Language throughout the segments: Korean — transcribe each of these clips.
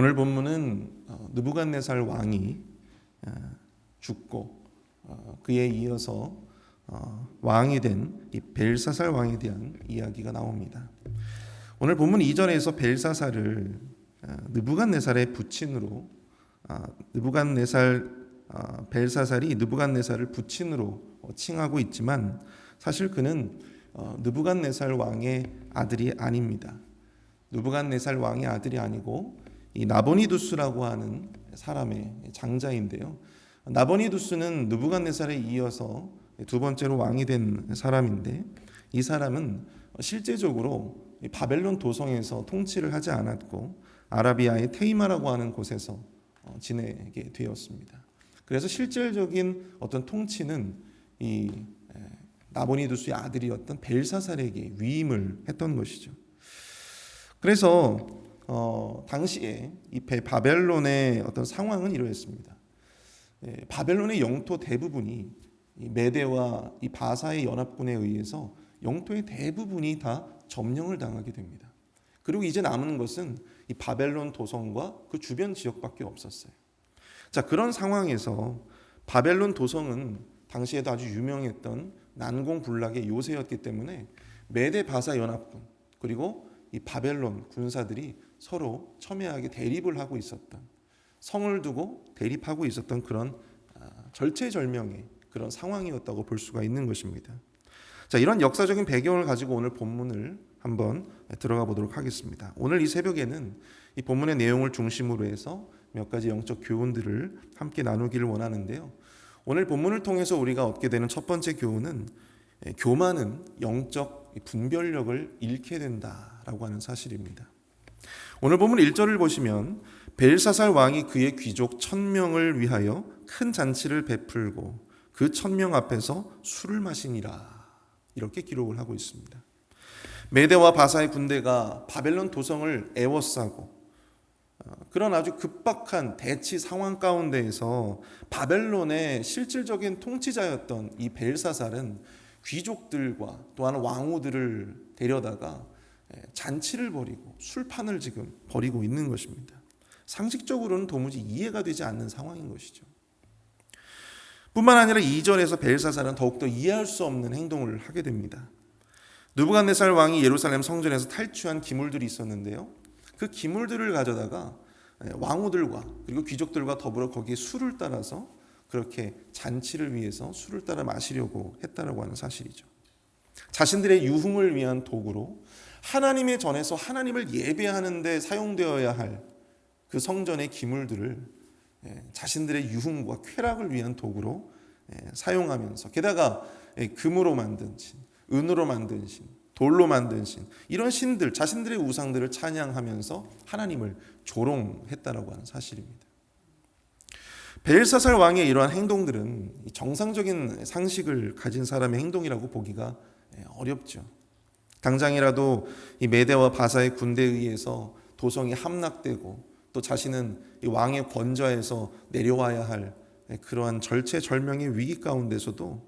오늘 본문은 느부갓네살 왕이 죽고 그에 이어서 왕이 된 이 벨사살 왕에 대한 이야기가 나옵니다. 오늘 본문 2절에서 벨사살을 느부갓네살의 부친으로 벨사살이 느부갓네살을 부친으로 칭하고 있지만 사실 그는 느부갓네살 왕의 아들이 아닙니다. 느부갓네살 왕의 아들이 아니고 이 나보니두스라고 하는 사람의 장자인데요. 나보니두스는 느부갓네살에 이어서 두 번째로 왕이 된 사람인데 이 사람은 실제적으로 바벨론 도성에서 통치를 하지 않았고 아라비아의 테이마라고 하는 곳에서 지내게 되었습니다. 그래서 실질적인 어떤 통치는 이 나보니두스의 아들이었던 벨사살에게 위임을 했던 것이죠. 그래서 당시에 이 바벨론의 어떤 상황은 이러했습니다. 바벨론의 영토 대부분이 이 메대와 이 바사의 연합군에 의해서 영토의 대부분이 다 점령을 당하게 됩니다. 그리고 이제 남은 것은 이 바벨론 도성과 그 주변 지역밖에 없었어요. 자, 그런 상황에서 바벨론 도성은 당시에도 아주 유명했던 난공불락의 요새였기 때문에 메대 바사 연합군 그리고 이 바벨론 군사들이 서로 첨예하게 대립을 하고 있었던, 성을 두고 대립하고 있었던 그런 절체절명의 그런 상황이었다고 볼 수가 있는 것입니다. 자, 이런 역사적인 배경을 가지고 오늘 본문을 한번 들어가 보도록 하겠습니다. 오늘 이 새벽에는 이 본문의 내용을 중심으로 해서 몇 가지 영적 교훈들을 함께 나누기를 원하는데요. 오늘 본문을 통해서 우리가 얻게 되는 첫 번째 교훈은 교만은 영적 분별력을 잃게 된다라고 하는 사실입니다. 오늘 본문 1절을 보시면 벨사살 왕이 그의 귀족 1000명을 위하여 큰 잔치를 베풀고 그 1000명 앞에서 술을 마시니라, 이렇게 기록을 하고 있습니다. 메대와 바사의 군대가 바벨론 도성을 에워싸고 그런 아주 급박한 대치 상황 가운데에서 바벨론의 실질적인 통치자였던 이 벨사살은 귀족들과 또한 왕후들을 데려다가 잔치를 벌이고 술판을 지금 벌이고 있는 것입니다. 상식적으로는 도무지 이해가 되지 않는 상황인 것이죠. 뿐만 아니라 2절에서 벨사살은 더욱더 이해할 수 없는 행동을 하게 됩니다. 느부갓네살 왕이 예루살렘 성전에서 탈취한 기물들이 있었는데요. 그 기물들을 가져다가 왕후들과 그리고 귀족들과 더불어 거기에 술을 따라서 그렇게 잔치를 위해서 술을 따라 마시려고 했다라고 하는 사실이죠. 자신들의 유흥을 위한 도구로 하나님의 전에서 하나님을 예배하는 데 사용되어야 할 그 성전의 기물들을 자신들의 유흥과 쾌락을 위한 도구로 사용하면서 게다가 금으로 만든 신, 은으로 만든 신, 돌로 만든 신, 이런 신들, 자신들의 우상들을 찬양하면서 하나님을 조롱했다라고 하는 사실입니다. 벨사살 왕의 이러한 행동들은 정상적인 상식을 가진 사람의 행동이라고 보기가 어렵죠. 당장이라도 이 메대와 바사의 군대에 의해서 도성이 함락되고 또 자신은 이 왕의 권좌에서 내려와야 할 그러한 절체절명의 위기 가운데서도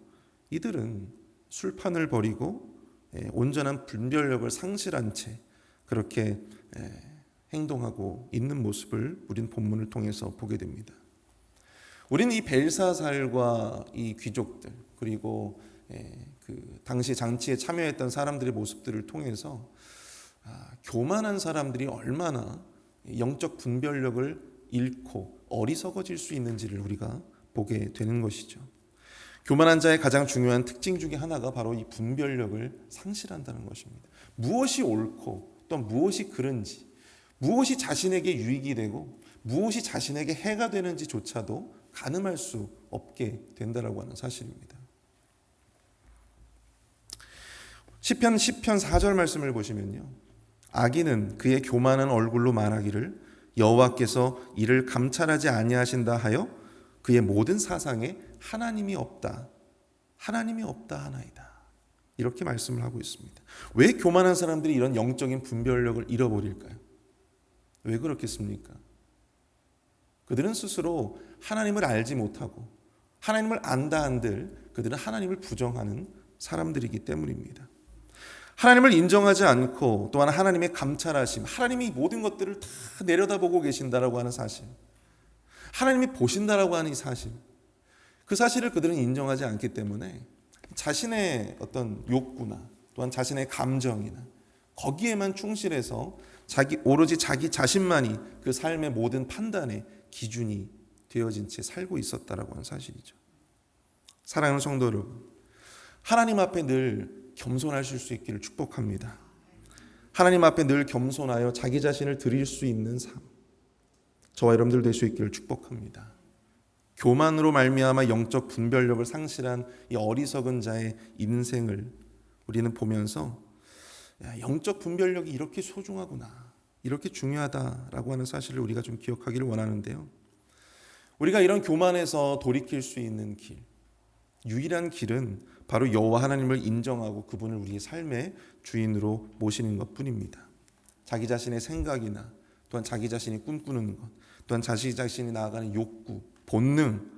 이들은 술판을 벌이고 온전한 분별력을 상실한 채 그렇게 행동하고 있는 모습을 우리는 본문을 통해서 보게 됩니다. 우리는 이 벨사살과 이 귀족들 그리고 그 당시 잔치에 참여했던 사람들의 모습들을 통해서 교만한 사람들이 얼마나 영적 분별력을 잃고 어리석어질 수 있는지를 우리가 보게 되는 것이죠. 교만한 자의 가장 중요한 특징 중에 하나가 바로 이 분별력을 상실한다는 것입니다. 무엇이 옳고 또 무엇이 그른지, 무엇이 자신에게 유익이 되고 무엇이 자신에게 해가 되는지조차도 가늠할 수 없게 된다라고 하는 사실입니다. 시편 4절 말씀을 보시면요. 악인은 그의 교만한 얼굴로 말하기를 여호와께서 이를 감찰하지 아니하신다 하여 그의 모든 사상에 하나님이 없다 하나이다. 이렇게 말씀을 하고 있습니다. 왜 교만한 사람들이 이런 영적인 분별력을 잃어버릴까요? 왜 그렇겠습니까? 그들은 스스로 하나님을 알지 못하고 하나님을 안다 한들 그들은 하나님을 부정하는 사람들이기 때문입니다. 하나님을 인정하지 않고 또한 하나님의 감찰하심, 하나님이 모든 것들을 다 내려다보고 계신다라고 하는 사실, 하나님이 보신다라고 하는 이 사실, 그 사실을 그들은 인정하지 않기 때문에 자신의 어떤 욕구나 또한 자신의 감정이나 거기에만 충실해서 오로지 자기 자신만이 그 삶의 모든 판단의 기준이 되어진 채 살고 있었다라고 하는 사실이죠. 사랑하는 성도 여러분, 하나님 앞에 늘 겸손하실 수 있기를 축복합니다. 하나님 앞에 늘 겸손하여 자기 자신을 드릴 수 있는 삶, 저와 여러분들 될 수 있기를 축복합니다. 교만으로 말미암아 영적 분별력을 상실한 이 어리석은 자의 인생을 우리는 보면서 영적 분별력이 이렇게 소중하구나, 이렇게 중요하다라고 하는 사실을 우리가 좀 기억하기를 원하는데요. 우리가 이런 교만에서 돌이킬 수 있는 길, 유일한 길은 바로 여호와 하나님을 인정하고 그분을 우리의 삶의 주인으로 모시는 것뿐입니다. 자기 자신의 생각이나 또한 자기 자신이 꿈꾸는 것, 또한 자기 자신이 나아가는 욕구, 본능,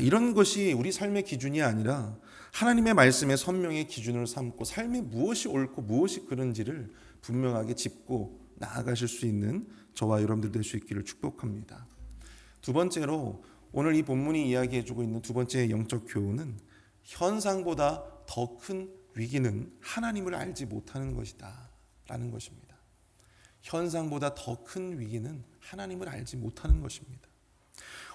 이런 것이 우리 삶의 기준이 아니라 하나님의 말씀에 선명의 기준을 삼고 삶에 무엇이 옳고 무엇이 그른지를 분명하게 짚고 나아가실 수 있는 저와 여러분들 될 수 있기를 축복합니다. 두 번째로 오늘 이 본문이 이야기해주고 있는 두 번째 영적 교훈은 현상보다 더 큰 위기는 하나님을 알지 못하는 것이다 라는 것입니다. 현상보다 더 큰 위기는 하나님을 알지 못하는 것입니다.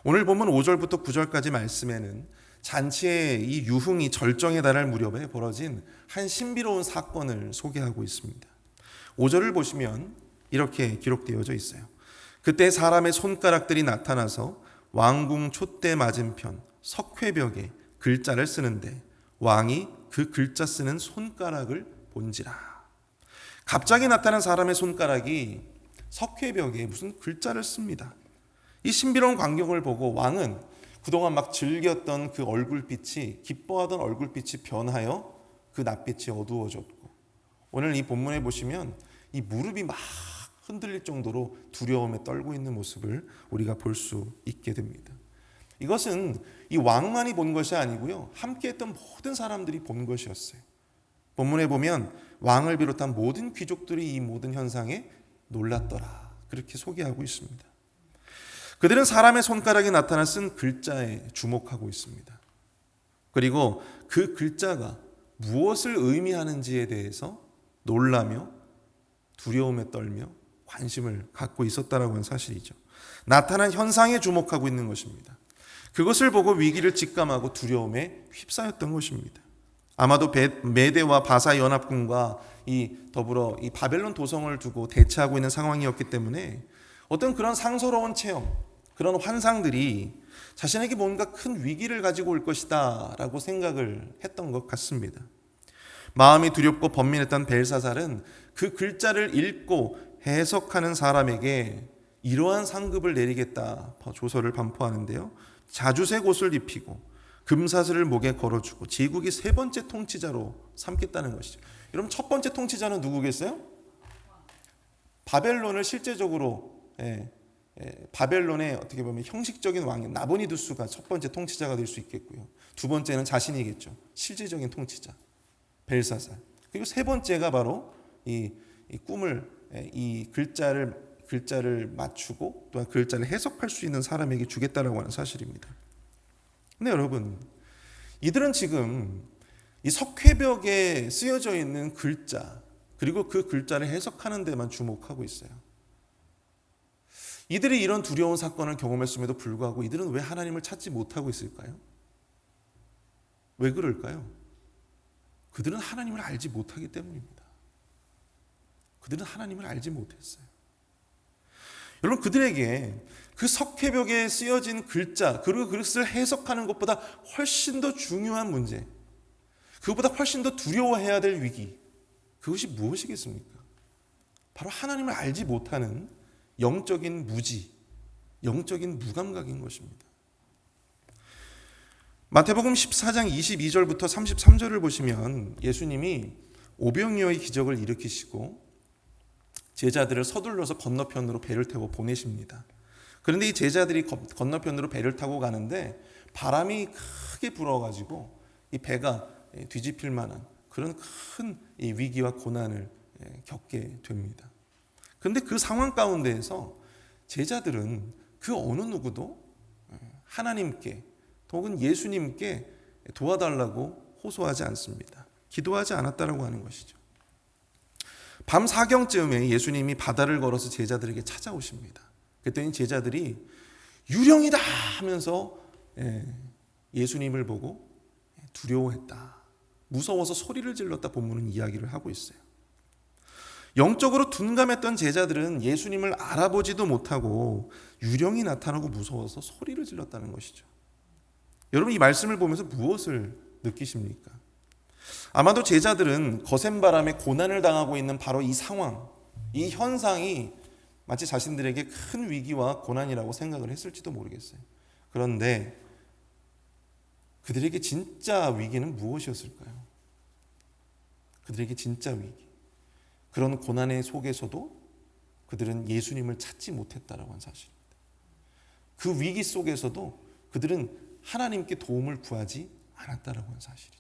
오늘 보면 5절부터 9절까지 말씀에는 잔치의 이 유흥이 절정에 달할 무렵에 벌어진 한 신비로운 사건을 소개하고 있습니다. 5절을 보시면 이렇게 기록되어져 있어요. 그때 사람의 손가락들이 나타나서 왕궁 촛대 맞은편 석회벽에 글자를 쓰는데 왕이 그 글자 쓰는 손가락을 본지라. 갑자기 나타난 사람의 손가락이 석회벽에 무슨 글자를 씁니다. 이 신비로운 광경을 보고 왕은 그동안 막 즐겼던 그 얼굴빛이, 기뻐하던 얼굴빛이 변하여 그 낯빛이 어두워졌고, 오늘 이 본문에 보시면 이 무릎이 막 흔들릴 정도로 두려움에 떨고 있는 모습을 우리가 볼 수 있게 됩니다. 이것은 이 왕만이 본 것이 아니고요, 함께했던 모든 사람들이 본 것이었어요. 본문에 보면 왕을 비롯한 모든 귀족들이 이 모든 현상에 놀랐더라, 그렇게 소개하고 있습니다. 그들은 사람의 손가락에 나타나 쓴 글자에 주목하고 있습니다. 그리고 그 글자가 무엇을 의미하는지에 대해서 놀라며 두려움에 떨며 관심을 갖고 있었다라고 하는 사실이죠. 나타난 현상에 주목하고 있는 것입니다. 그것을 보고 위기를 직감하고 두려움에 휩싸였던 것입니다. 아마도 메대와 바사 연합군과 더불어 이 바벨론 도성을 두고 대치하고 있는 상황이었기 때문에 어떤 그런 상서로운 체험, 그런 환상들이 자신에게 뭔가 큰 위기를 가지고 올 것이다 라고 생각을 했던 것 같습니다. 마음이 두렵고 번민했던 벨사살은 그 글자를 읽고 해석하는 사람에게 이러한 상급을 내리겠다 조서를 반포하는데요, 자주색 옷을 입히고 금사슬을 목에 걸어주고 제국의 세 번째 통치자로 삼겠다는 것이죠. 여러분, 첫 번째 통치자는 누구겠어요? 바벨론을 실제적으로 바벨론의 어떻게 보면 형식적인 왕인 나보니두스가 첫 번째 통치자가 될 수 있겠고요. 두 번째는 자신이겠죠. 실질적인 통치자 벨사살. 그리고 세 번째가 바로 이 꿈을, 이 글자를 맞추고 또한 글자를 해석할 수 있는 사람에게 주겠다라고 하는 사실입니다. 근데 여러분, 이들은 지금 이 석회벽에 쓰여져 있는 글자, 그리고 그 글자를 해석하는 데만 주목하고 있어요. 이들이 이런 두려운 사건을 경험했음에도 불구하고 이들은 왜 하나님을 찾지 못하고 있을까요? 왜 그럴까요? 그들은 하나님을 알지 못하기 때문입니다. 그들은 하나님을 알지 못했어요. 여러분, 그들에게 그 석회벽에 쓰여진 글자, 그리고 그것을 해석하는 것보다 훨씬 더 중요한 문제, 그것보다 훨씬 더 두려워해야 될 위기, 그것이 무엇이겠습니까? 바로 하나님을 알지 못하는 영적인 무지, 영적인 무감각인 것입니다. 마태복음 14장 22절부터 33절을 보시면 예수님이 오병이어의 기적을 일으키시고 제자들을 서둘러서 건너편으로 배를 타고 보내십니다. 그런데 이 제자들이 건너편으로 배를 타고 가는데 바람이 크게 불어가지고 이 배가 뒤집힐 만한 그런 큰 위기와 고난을 겪게 됩니다. 그런데 그 상황 가운데에서 제자들은 그 어느 누구도 하나님께 혹은 예수님께 도와달라고 호소하지 않습니다. 기도하지 않았다라고 하는 것이죠. 밤 사경쯤에 예수님이 바다를 걸어서 제자들에게 찾아오십니다. 그랬더니 제자들이 유령이다 하면서 예수님을 보고 두려워했다, 무서워서 소리를 질렀다 본문은 이야기를 하고 있어요. 영적으로 둔감했던 제자들은 예수님을 알아보지도 못하고 유령이 나타나고 무서워서 소리를 질렀다는 것이죠. 여러분, 이 말씀을 보면서 무엇을 느끼십니까? 아마도 제자들은 거센 바람에 고난을 당하고 있는 바로 이 상황, 이 현상이 마치 자신들에게 큰 위기와 고난이라고 생각을 했을지도 모르겠어요. 그런데 그들에게 진짜 위기는 무엇이었을까요? 그들에게 진짜 위기, 그런 고난의 속에서도 그들은 예수님을 찾지 못했다라고 하는 사실입니다. 그 위기 속에서도 그들은 하나님께 도움을 구하지 않았다라고 하는 사실이죠.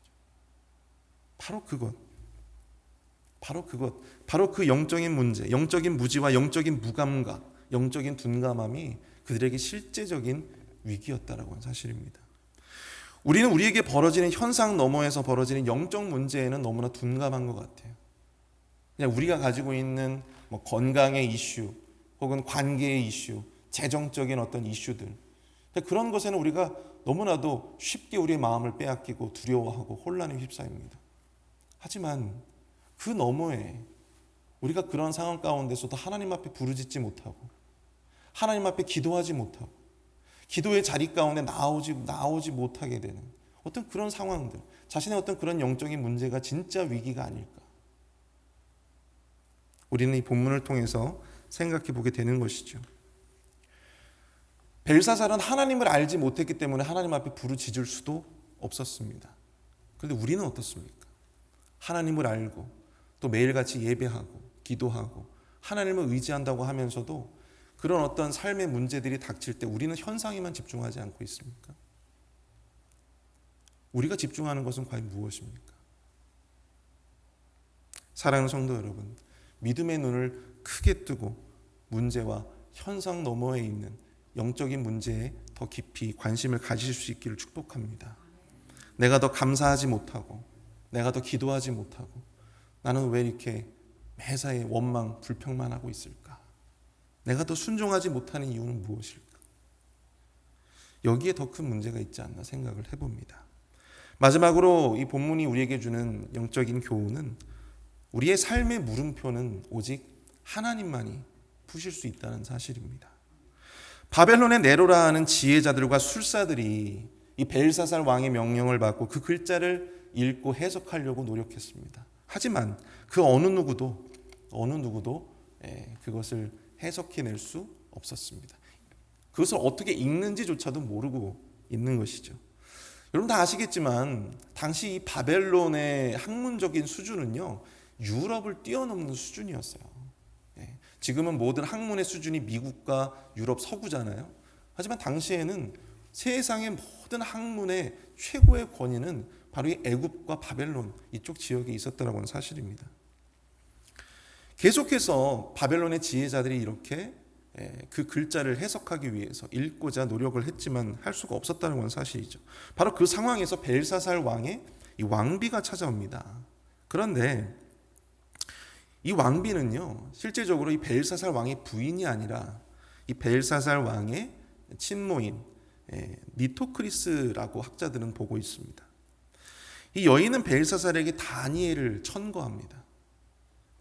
바로 그 영적인 문제, 영적인 무지와 영적인 무감각, 영적인 둔감함이 그들에게 실제적인 위기였다라고 하는 사실입니다. 우리는 우리에게 벌어지는 현상 너머에서 벌어지는 영적 문제에는 너무나 둔감한 것 같아요. 그냥 우리가 가지고 있는 건강의 이슈, 혹은 관계의 이슈, 재정적인 어떤 이슈들, 그런 것에는 우리가 너무나도 쉽게 우리의 마음을 빼앗기고 두려워하고 혼란에 휩싸입니다. 하지만 그 너머에 우리가 그런 상황 가운데서도 하나님 앞에 부르짖지 못하고 하나님 앞에 기도하지 못하고 기도의 자리 가운데 나오지 못하게 되는 어떤 그런 상황들, 자신의 어떤 그런 영적인 문제가 진짜 위기가 아닐까, 우리는 이 본문을 통해서 생각해 보게 되는 것이죠. 벨사살은 하나님을 알지 못했기 때문에 하나님 앞에 부르짖을 수도 없었습니다. 그런데 우리는 어떻습니까? 하나님을 알고 또 매일같이 예배하고 기도하고 하나님을 의지한다고 하면서도 그런 어떤 삶의 문제들이 닥칠 때 우리는 현상에만 집중하지 않고 있습니까? 우리가 집중하는 것은 과연 무엇입니까? 사랑하는 성도 여러분, 믿음의 눈을 크게 뜨고 문제와 현상 너머에 있는 영적인 문제에 더 깊이 관심을 가지실 수 있기를 축복합니다. 내가 더 감사하지 못하고 내가 더 기도하지 못하고 나는 왜 이렇게 매사에 원망, 불평만 하고 있을까? 내가 더 순종하지 못하는 이유는 무엇일까? 여기에 더 큰 문제가 있지 않나 생각을 해봅니다. 마지막으로 이 본문이 우리에게 주는 영적인 교훈은 우리의 삶의 물음표는 오직 하나님만이 푸실 수 있다는 사실입니다. 바벨론의 네로라 하는 지혜자들과 술사들이 이 벨사살 왕의 명령을 받고 그 글자를 읽고 해석하려고 노력했습니다. 하지만 그 어느 누구도 그것을 해석해낼 수 없었습니다. 그것을 어떻게 읽는지조차도 모르고 있는 것이죠. 여러분 다 아시겠지만 당시 이 바벨론의 학문적인 수준은요, 유럽을 뛰어넘는 수준이었어요. 지금은 모든 학문의 수준이 미국과 유럽 서구잖아요. 하지만 당시에는 세상의 모든 학문의 최고의 권위는 바로 이 애굽과 바벨론 이쪽 지역에 있었다라고 하는 사실입니다. 계속해서 바벨론의 지혜자들이 이렇게 그 글자를 해석하기 위해서 읽고자 노력을 했지만 할 수가 없었다는 건 사실이죠. 바로 그 상황에서 벨사살 왕의 이 왕비가 찾아옵니다. 그런데 이 왕비는요, 실제적으로 이 벨사살 왕의 부인이 아니라 이 벨사살 왕의 친모인 니토크리스라고 학자들은 보고 있습니다. 이 여인은 벨사살에게 다니엘을 천거합니다.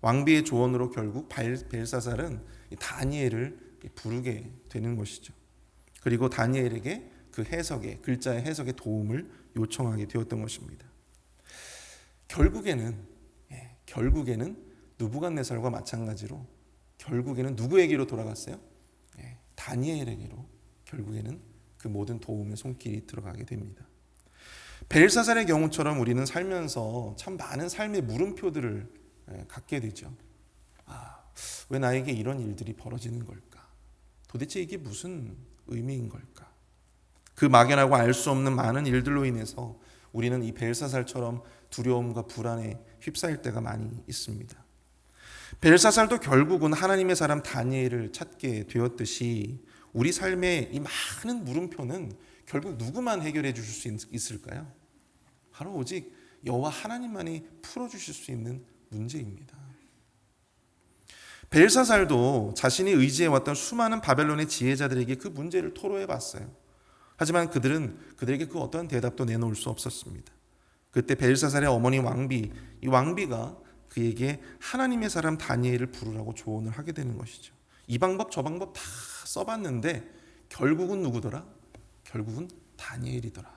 왕비의 조언으로 결국 벨사살은 다니엘을 부르게 되는 것이죠. 그리고 다니엘에게 그 해석에, 글자의 해석에 도움을 요청하게 되었던 것입니다. 결국에는 느부갓네살과 마찬가지로 결국에는 누구에게로 돌아갔어요? 다니엘에게로 결국에는 그 모든 도움의 손길이 들어가게 됩니다. 벨사살의 경우처럼 우리는 살면서 참 많은 삶의 물음표들을 갖게 되죠. 왜 나에게 이런 일들이 벌어지는 걸까? 도대체 이게 무슨 의미인 걸까? 그 막연하고 알 수 없는 많은 일들로 인해서 우리는 이 벨사살처럼 두려움과 불안에 휩싸일 때가 많이 있습니다. 벨사살도 결국은 하나님의 사람 다니엘을 찾게 되었듯이 우리 삶의 이 많은 물음표는 결국 누구만 해결해 주실 수 있을까요? 바로 오직 여호와 하나님만이 풀어주실 수 있는 문제입니다. 벨사살도 자신이 의지해왔던 수많은 바벨론의 지혜자들에게 그 문제를 토로해 봤어요. 하지만 그들에게 그 어떠한 대답도 내놓을 수 없었습니다. 그때 벨사살의 어머니 왕비, 이 왕비가 그에게 하나님의 사람 다니엘을 부르라고 조언을 하게 되는 것이죠. 이 방법 저 방법 다 써봤는데 결국은 누구더라? 결국은 다니엘이더라.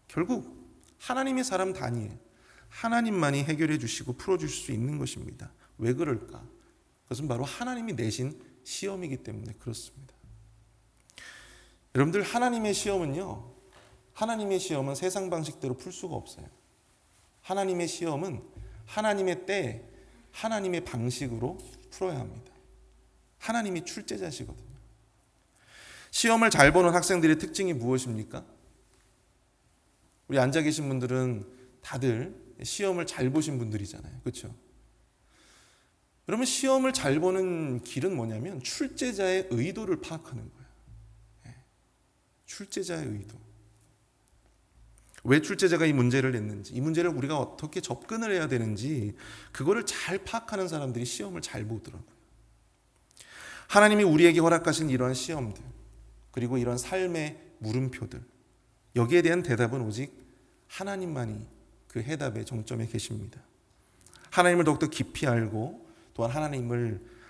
결국 하나님의 사람 다니엘, 하나님만이 해결해 주시고 풀어주실 수 있는 것입니다. 왜 그럴까? 그것은 바로 하나님이 내신 시험이기 때문에 그렇습니다. 여러분들, 하나님의 시험은 세상 방식대로 풀 수가 없어요. 하나님의 시험은 하나님의 때, 하나님의 방식으로 풀어야 합니다. 하나님이 출제자시거든요. 시험을 잘 보는 학생들의 특징이 무엇입니까? 우리 앉아 계신 분들은 다들 시험을 잘 보신 분들이잖아요. 그렇죠? 그러면 시험을 잘 보는 길은 뭐냐면 출제자의 의도를 파악하는 거예요. 출제자의 의도. 왜 출제자가 이 문제를 냈는지, 이 문제를 우리가 어떻게 접근을 해야 되는지 그거를 잘 파악하는 사람들이 시험을 잘 보더라고요. 하나님이 우리에게 허락하신 이런 시험들, 그리고 이런 삶의 물음표들, 여기에 대한 대답은 오직 하나님만이 그 해답의 정점에 계십니다. 하나님을 더욱더 깊이 알고 또한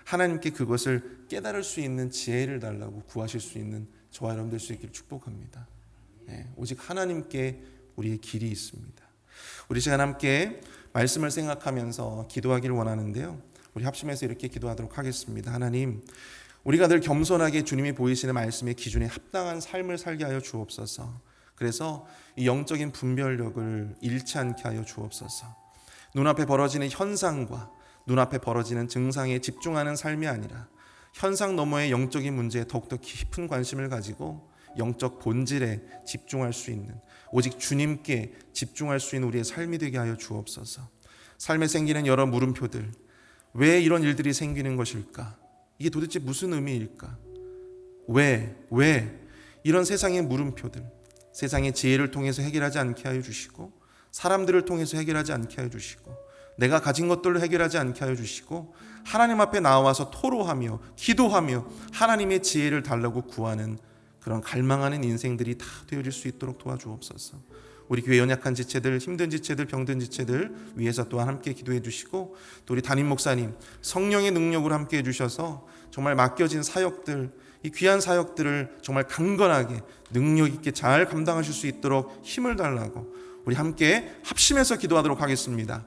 하나님께 그것을 깨달을 수 있는 지혜를 달라고 구하실 수 있는 저와 여러분들 수 있기를 축복합니다. 오직 하나님께 우리의 길이 있습니다. 우리 시간 함께 말씀을 생각하면서 기도하기를 원하는데요. 우리 합심해서 이렇게 기도하도록 하겠습니다. 하나님, 우리가 늘 겸손하게 주님이 보이시는 말씀의 기준에 합당한 삶을 살게 하여 주옵소서. 그래서 이 영적인 분별력을 잃지 않게 하여 주옵소서. 눈앞에 벌어지는 현상과 눈앞에 벌어지는 증상에 집중하는 삶이 아니라 현상 너머의 영적인 문제에 더욱더 깊은 관심을 가지고 영적 본질에 집중할 수 있는, 오직 주님께 집중할 수 있는 우리의 삶이 되게 하여 주옵소서. 삶에 생기는 여러 물음표들, 왜 이런 일들이 생기는 것일까? 이게 도대체 무슨 의미일까? 왜 이런 세상의 물음표들, 세상의 지혜를 통해서 해결하지 않게 하여 주시고, 사람들을 통해서 해결하지 않게 하여 주시고, 내가 가진 것들로 해결하지 않게 하여 주시고, 하나님 앞에 나와서 토로하며 기도하며 하나님의 지혜를 달라고 구하는 그런 갈망하는 인생들이 다 되어질 수 있도록 도와주옵소서. 우리 교회 연약한 지체들, 힘든 지체들, 병든 지체들 위해서 또한 함께 기도해 주시고, 또 우리 담임 목사님 성령의 능력으로 함께 해주셔서 정말 맡겨진 사역들, 이 귀한 사역들을 정말 강건하게 능력 있게 잘 감당하실 수 있도록 힘을 달라고 우리 함께 합심해서 기도하도록 하겠습니다.